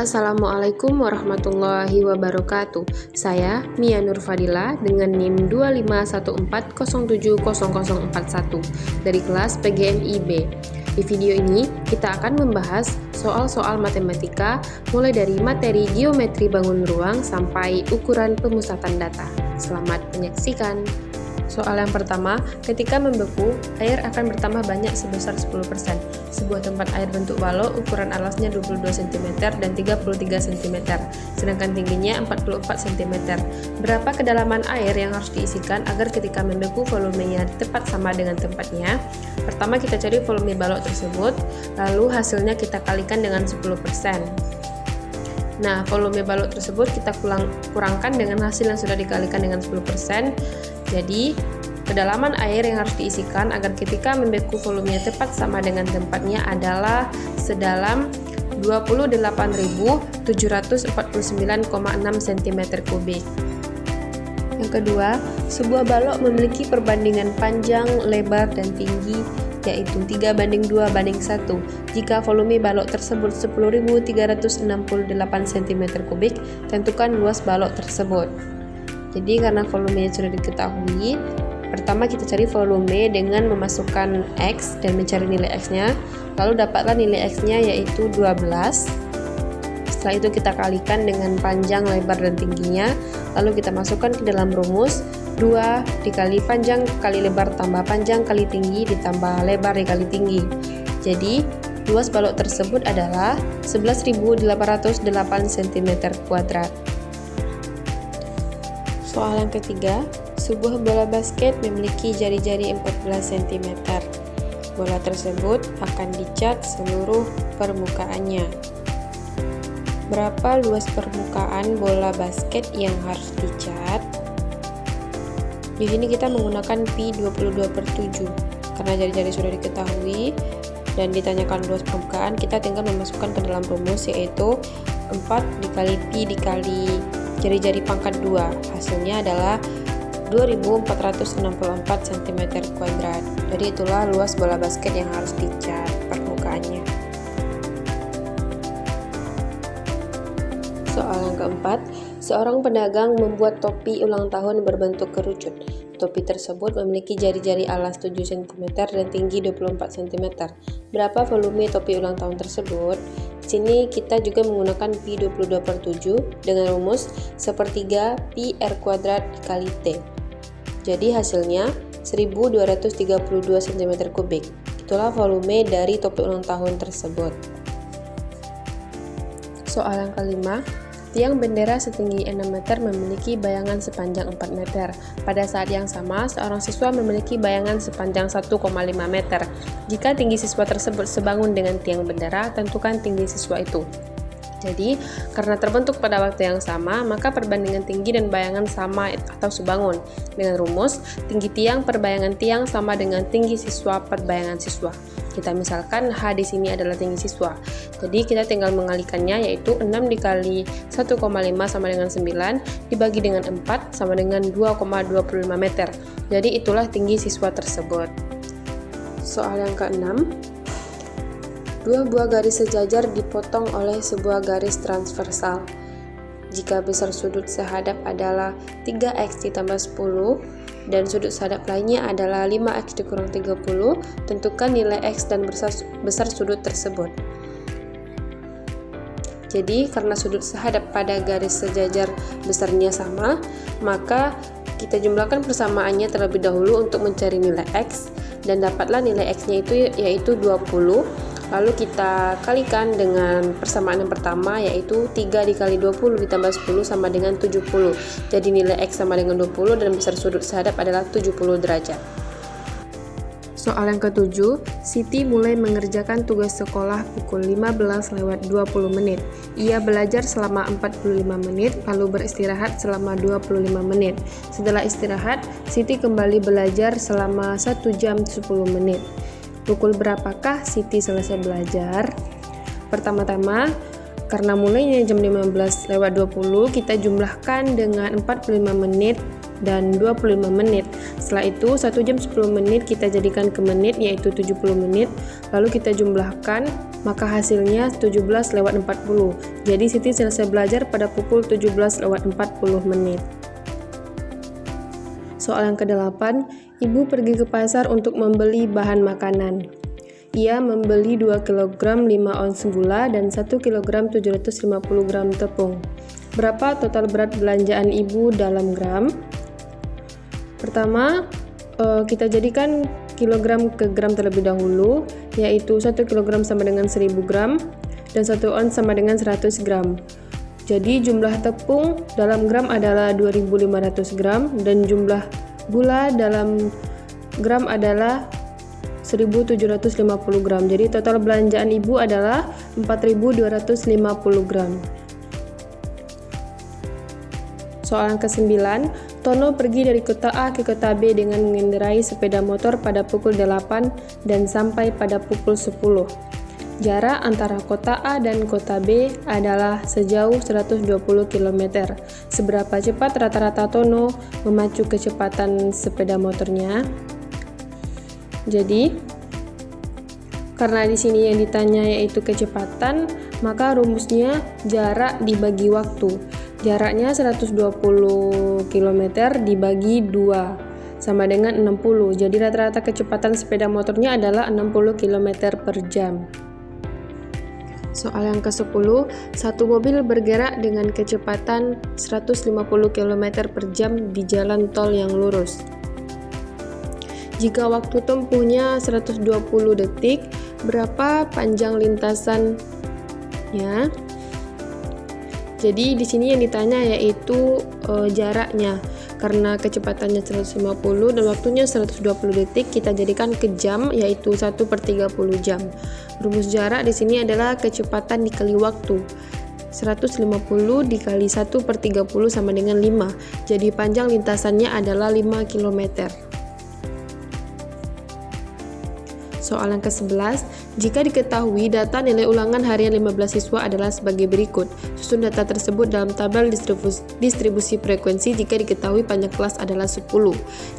Assalamualaikum warahmatullahi wabarakatuh. Saya Mia Nur Fadila dengan NIM 25140700041 dari kelas PGMIB. Di video ini kita akan membahas soal-soal matematika mulai dari materi geometri bangun ruang sampai ukuran pemusatan data. Selamat menyaksikan. Soal yang pertama, ketika membeku, air akan bertambah banyak sebesar 10%. Sebuah tempat air bentuk balok, ukuran alasnya 22 cm dan 33 cm, sedangkan tingginya 44 cm. Berapa kedalaman air yang harus diisikan agar ketika membeku volumenya tepat sama dengan tempatnya? Pertama kita cari volume balok tersebut, lalu hasilnya kita kalikan dengan 10%. Nah, volume balok tersebut kita kurangkan dengan hasil yang sudah dikalikan dengan 10%. Jadi, kedalaman air yang harus diisikan agar ketika membeku volumenya tepat sama dengan tempatnya adalah sedalam 28.749,6 cm3. Yang kedua, sebuah balok memiliki perbandingan panjang, lebar, dan tinggi yaitu 3:2:1. Jika volume balok tersebut 10.368 cm3, tentukan luas balok tersebut. Jadi karena volumenya sudah diketahui, pertama kita cari volume dengan memasukkan X dan mencari nilai X-nya, lalu dapatlah nilai X-nya yaitu 12. Setelah itu kita kalikan dengan panjang, lebar, dan tingginya, lalu kita masukkan ke dalam rumus 2 dikali panjang kali lebar tambah panjang kali tinggi ditambah lebar dikali tinggi. Jadi luas balok tersebut adalah 11.808 cm². Soal yang ketiga, sebuah bola basket memiliki jari-jari 14 cm. Bola tersebut akan dicat seluruh permukaannya. Berapa luas permukaan bola basket yang harus dicat? Di sini kita menggunakan pi 22/7. Karena jari-jari sudah diketahui dan ditanyakan luas permukaan, kita tinggal memasukkan ke dalam rumus yaitu 4 dikali pi dikali jari-jari pangkat 2, hasilnya adalah 2464 cm². Jadi itulah luas bola basket yang harus dicat permukaannya. Soal yang keempat, seorang pedagang membuat topi ulang tahun berbentuk kerucut. Topi tersebut memiliki jari-jari alas 7 cm dan tinggi 24 cm. Berapa volume topi ulang tahun tersebut? Di sini kita juga menggunakan pi 22/7 dengan rumus 1/3 pi r kuadrat dikali t. Jadi hasilnya 1232 cm3. Itulah volume dari topi ulang tahun tersebut. Soal yang kelima, tiang bendera setinggi 6 meter memiliki bayangan sepanjang 4 meter. Pada saat yang sama, seorang siswa memiliki bayangan sepanjang 1,5 meter. Jika tinggi siswa tersebut sebangun dengan tiang bendera, tentukan tinggi siswa itu. Jadi, karena terbentuk pada waktu yang sama, maka perbandingan tinggi dan bayangan sama atau sebangun. Dengan rumus, tinggi tiang per bayangan tiang sama dengan tinggi siswa per bayangan siswa. Kita misalkan H di sini adalah tinggi siswa. Jadi kita tinggal mengalikannya yaitu 6 dikali 1,5 sama dengan 9 dibagi dengan 4 sama dengan 2,25 meter. Jadi itulah tinggi siswa tersebut. Soal yang keenam, dua buah garis sejajar dipotong oleh sebuah garis transversal. Jika besar sudut sehadap adalah 3x ditambah 10 dan sudut sehadap lainnya adalah 5x dikurang 30, tentukan nilai x dan besar sudut tersebut. Jadi karena sudut sehadap pada garis sejajar besarnya sama, maka kita jumlahkan persamaannya terlebih dahulu untuk mencari nilai x, dan dapatlah nilai x-nya itu yaitu 20. Lalu kita kalikan dengan persamaan yang pertama yaitu 3 dikali 20 ditambah 10 sama dengan 70. Jadi nilai x sama dengan 20 dan besar sudut sehadap adalah 70 derajat. Soal yang ketujuh, Siti mulai mengerjakan tugas sekolah pukul 15:20 menit. Ia belajar selama 45 menit, lalu beristirahat selama 25 menit. Setelah istirahat, Siti kembali belajar selama 1 jam 10 menit. Pukul berapakah Siti selesai belajar? Pertama-tama, karena mulainya jam 15:20, kita jumlahkan dengan 45 menit dan 25 menit. Setelah itu 1 jam 10 menit kita jadikan ke menit, yaitu 70 menit. Lalu kita jumlahkan, maka hasilnya 17:40. Jadi Siti selesai belajar pada pukul 17:40 menit. Soal yang ke-8, ibu pergi ke pasar untuk membeli bahan makanan. Ia membeli 2 kg 5 ons gula dan 1 kg 750 gram tepung. Berapa total berat belanjaan ibu dalam gram? Pertama, kita jadikan kilogram ke gram terlebih dahulu, yaitu 1 kg sama dengan 1000 gram dan 1 ons sama dengan 100 gram. Jadi jumlah tepung dalam gram adalah 2500 gram dan jumlah gula dalam gram adalah 1750 gram. Jadi total belanjaan ibu adalah 4250 gram. Soal yang ke-9, Tono pergi dari kota A ke kota B dengan mengendarai sepeda motor pada pukul 8 dan sampai pada pukul 10. Jarak antara kota A dan kota B adalah sejauh 120 km. Seberapa cepat rata-rata Tono memacu kecepatan sepeda motornya? Jadi, karena di sini yang ditanya yaitu kecepatan, maka rumusnya jarak dibagi waktu. Jaraknya 120 km dibagi 2 sama dengan 60. Jadi rata-rata kecepatan sepeda motornya adalah 60 km per jam. Soal yang ke-10, satu mobil bergerak dengan kecepatan 150 km per jam di jalan tol yang lurus. Jika waktu tempuhnya 120 detik, berapa panjang lintasannya? Jadi di sini yang ditanya yaitu jaraknya. Karena kecepatannya 150 dan waktunya 120 detik, kita jadikan ke jam, yaitu 1/30 jam. Rumus jarak di sini adalah kecepatan dikali waktu. 150 dikali 1/30 sama dengan 5. Jadi panjang lintasannya adalah 5 km. Soal yang ke-11, jika diketahui data nilai ulangan harian 15 siswa adalah sebagai berikut. Susun data tersebut dalam tabel distribusi frekuensi jika diketahui panjang kelas adalah 10.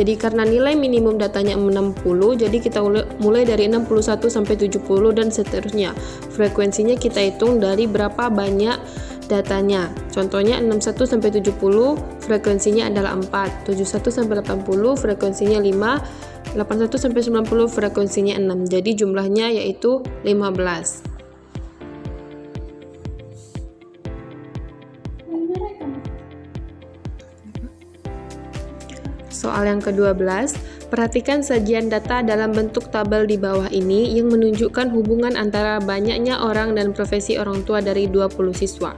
Jadi karena nilai minimum datanya 60, jadi kita mulai dari 61 sampai 70 dan seterusnya. Frekuensinya kita hitung dari berapa banyak datanya. Contohnya 61 sampai 70 frekuensinya adalah 4, 71 sampai 80 frekuensinya 5, 81 sampai 90 frekuensinya 6. Jadi jumlahnya yaitu 15. Soal yang ke-12, perhatikan sajian data dalam bentuk tabel di bawah ini yang menunjukkan hubungan antara banyaknya orang dan profesi orang tua dari 20 siswa.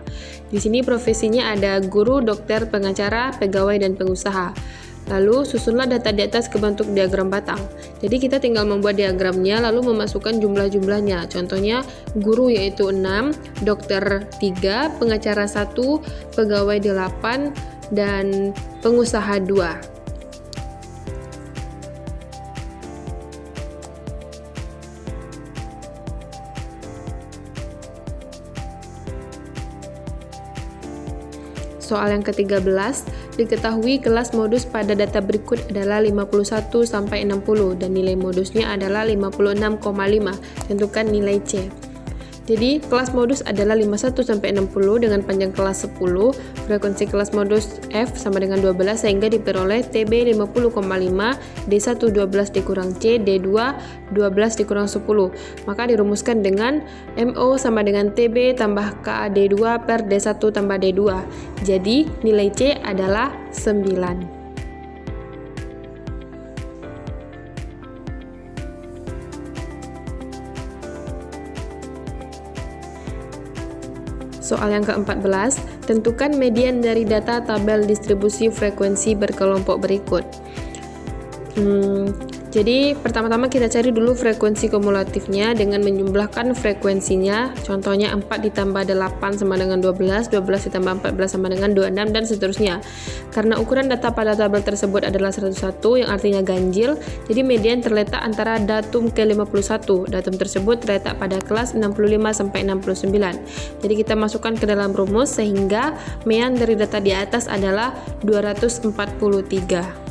Di sini profesinya ada guru, dokter, pengacara, pegawai, dan pengusaha. Lalu susunlah data di atas ke bentuk diagram batang. Jadi kita tinggal membuat diagramnya lalu memasukkan jumlah-jumlahnya. Contohnya guru yaitu 6, dokter 3, pengacara 1, pegawai 8, dan pengusaha 2. Soal yang ke-13, diketahui kelas modus pada data berikut adalah 51 sampai 60 dan nilai modusnya adalah 56,5. Tentukan nilai C. Jadi, kelas modus adalah 51 sampai 60 dengan panjang kelas 10, frekuensi kelas modus F sama dengan 12 sehingga diperoleh TB 50,5, D1 12 dikurang C, D2 12 dikurang 10. Maka dirumuskan dengan MO sama dengan TB tambah KA D2 per D1 tambah D2. Jadi, nilai C adalah 9. Soal yang ke-14, tentukan median dari data tabel distribusi frekuensi berkelompok berikut. Jadi pertama-tama kita cari dulu frekuensi kumulatifnya dengan menjumlahkan frekuensinya. Contohnya 4 ditambah 8 sama dengan 12, 12 ditambah 14 sama dengan 26, dan seterusnya. Karena ukuran data pada tabel tersebut adalah 101 yang artinya ganjil, jadi median terletak antara datum ke-51. Datum tersebut terletak pada kelas 65 sampai 69. Jadi kita masukkan ke dalam rumus sehingga median dari data di atas adalah 243.